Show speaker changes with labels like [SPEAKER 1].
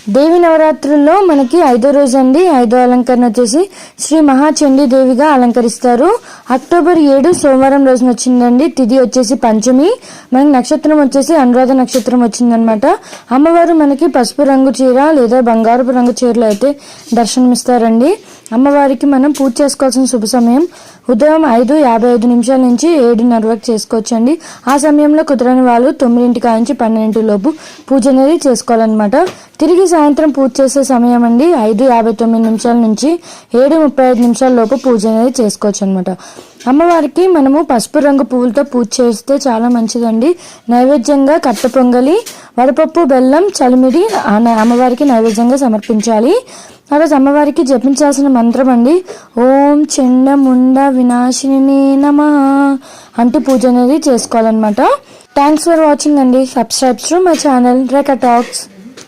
[SPEAKER 1] దేవి నవరాత్రుల్లో మనకి 5వ రోజు అండి. 5వ అలంకరణ వచ్చేసి శ్రీ మహాచండీ దేవిగా అలంకరిస్తారు. అక్టోబర్ 7 సోమవారం రోజున వచ్చిందండి. తిథి వచ్చేసి పంచమి. మనకి నక్షత్రం వచ్చేసి అనురాధ నక్షత్రం వచ్చిందనమాట. అమ్మవారు మనకి పసుపు రంగు చీర లేదా బంగారపు రంగు చీరలు అయితే దర్శనమిస్తారండి. అమ్మవారికి మనం పూజ చేసుకోవాల్సిన శుభ సమయం ఉదయం 5:55 నుంచి 7:30 వరకు చేసుకోవచ్చండి. ఆ సమయంలో కుదరని వాళ్ళు 9 నుంచి 12 లోపు పూజ అనేది చేసుకోవాలన్నమాట. తిరిగి సాయంత్రం పూజ చేసే సమయం అండి 5:59 నుంచి 7:35 లోపు పూజ అనేది చేసుకోవచ్చు అనమాట. అమ్మవారికి మనము పసుపు రంగు పువ్వులతో పూజ చేస్తే చాలా మంచిదండి. నైవేద్యంగా కట్ట పొంగలి, వడపప్పు, బెల్లం, చలిమిడి అమ్మవారికి నైవేద్యంగా సమర్పించాలి. ఆ రోజు అమ్మవారికి జపించాల్సిన మంత్రం అండి ఓం చండముండ వినాశిని నమః అంటూ పూజ అనేది చేసుకోవాలన్నమాట. థ్యాంక్స్ ఫర్ వాచింగ్ అండి. Subscribe to my channel Rekha talks.